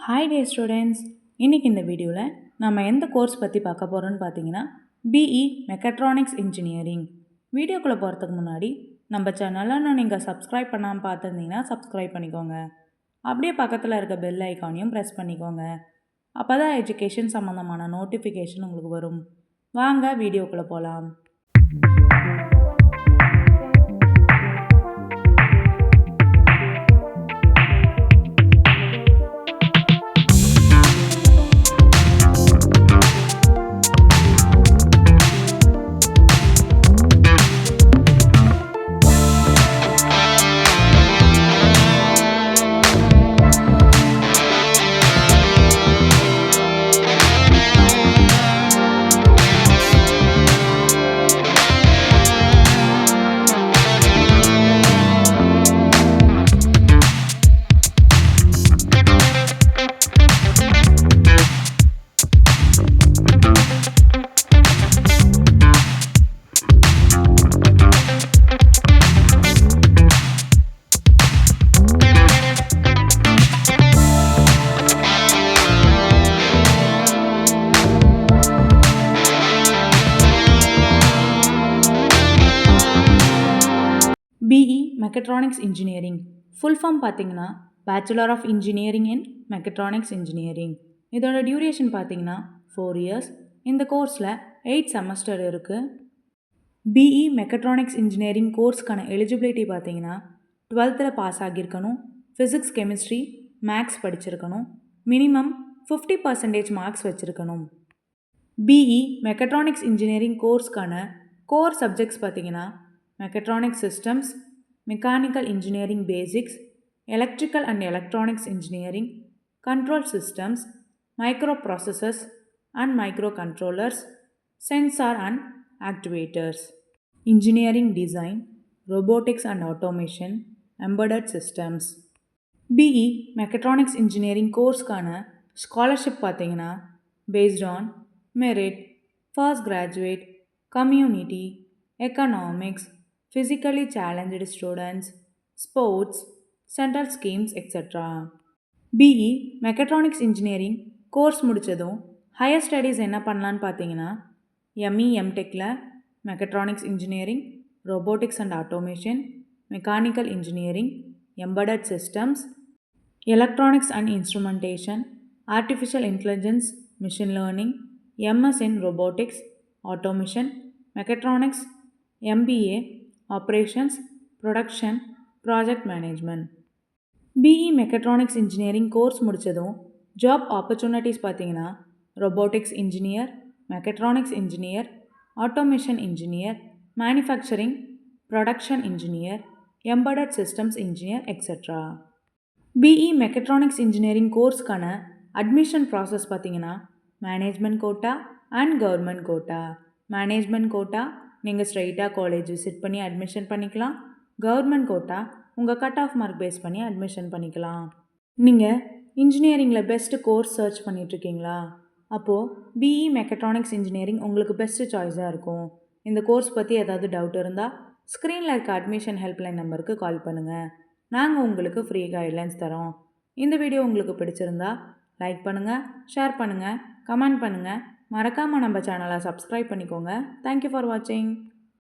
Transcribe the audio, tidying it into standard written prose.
Hi டே students, இன்றைக்கி இந்த வீடியோவில் நம்ம எந்த கோர்ஸ் பற்றி பார்க்க போகிறோன்னு பார்த்தீங்கன்னா பிஇ மெக்கட்ரானிக்ஸ் இன்ஜினியரிங். வீடியோக்குள்ளே போகிறதுக்கு முன்னாடி நம்ம சேனலை நீங்கள் சப்ஸ்கிரைப் பண்ணாமல் பார்த்துருந்தீங்கன்னா சப்ஸ்கிரைப் பண்ணிக்கோங்க. அப்படியே பக்கத்தில் இருக்க பெல் ஐக்கானையும் ப்ரெஸ் பண்ணிக்கோங்க. அப்போ தான் எஜுகேஷன் சம்மந்தமான நோட்டிஃபிகேஷன் உங்களுக்கு வரும். வாங்க வீடியோக்குள்ளே போகலாம். BE mechatronics engineering full form பார்த்தீங்கன்னா bachelor of engineering in mechatronics engineering. இதோட டியூரேஷன் பார்த்தீங்கன்னா 4 இயர்ஸ். இந்த கோர்ஸில் 8 செமஸ்டர் இருக்குது. பிஇ மெக்கட்ரானிக்ஸ் இன்ஜினியரிங் கோர்ஸ்க்கான எலிஜிபிலிட்டி பார்த்தீங்கன்னா 12th பாஸ் ஆகியிருக்கணும், ஃபிசிக்ஸ் கெமிஸ்ட்ரி மேக்ஸ் படிச்சிருக்கணும், மினிமம் 50% மார்க்ஸ் வச்சுருக்கணும். பிஇ மெக்கட்ரானிக்ஸ் இன்ஜினியரிங் கோர்ஸ்க்கான கோர் சப்ஜெக்ட்ஸ் பார்த்தீங்கன்னா mechatronic systems, mechanical engineering basics, electrical and electronics engineering, control systems, micro processors and micro controllers, sensor and activators, engineering design, robotics and automation, embedded systems. BE mechatronics engineering கோர்ஸ்க்கான scholarship பார்த்தீங்கன்னா based on merit, first graduate, community, economics, physically challenged students, sports, central schemes, etc. BE mechatronics engineering course முடித்ததும் higher studies என்ன பண்ணலான்னு பார்த்தீங்கன்னா ME எம்டெக்கில் mechatronics engineering, robotics and automation, mechanical engineering, embedded systems, electronics and instrumentation, artificial intelligence, machine learning, MS in robotics, automation, mechatronics, MBA operations, production, project management. BE mechatronics engineering course முடித்ததும் job opportunities பார்த்தீங்கன்னா robotics engineer, mechatronics engineer, automation engineer, manufacturing, production engineer, embedded systems engineer, etcetera. BE mechatronics engineering கோர்ஸ்க்கான admission process பார்த்தீங்கன்னா management quota and government quota. Management quota நீங்கள் ஸ்ட்ரைட்டாக college visit பண்ணி admission பண்ணிக்கலாம். Government quota உங்கள் cut off mark base பண்ணி admission பண்ணிக்கலாம். நீங்கள் இன்ஜினியரிங்கில் பெஸ்ட்டு கோர்ஸ் சர்ச் பண்ணிகிட்ருக்கீங்களா? அப்போது பிஇ மெக்கட்ரானிக்ஸ் இன்ஜினியரிங் உங்களுக்கு பெஸ்ட்டு சாய்ஸாக இருக்கும். இந்த கோர்ஸ் பற்றி ஏதாவது டவுட் இருந்தால் ஸ்க்ரீனில் இருக்க அட்மிஷன் ஹெல்ப்லைன் நம்பருக்கு கால் பண்ணுங்கள். நாங்கள் உங்களுக்கு ஃப்ரீ கைட்லைன்ஸ் தரோம். இந்த வீடியோ உங்களுக்கு பிடிச்சிருந்தா லைக் பண்ணுங்கள், ஷேர் பண்ணுங்கள், கமெண்ட் பண்ணுங்கள். மறக்காமல் நம்ம சேனலை சப்ஸ்கிரைப் பண்ணிக்கோங்க. தேங்க்யூ ஃபார் வாட்சிங்.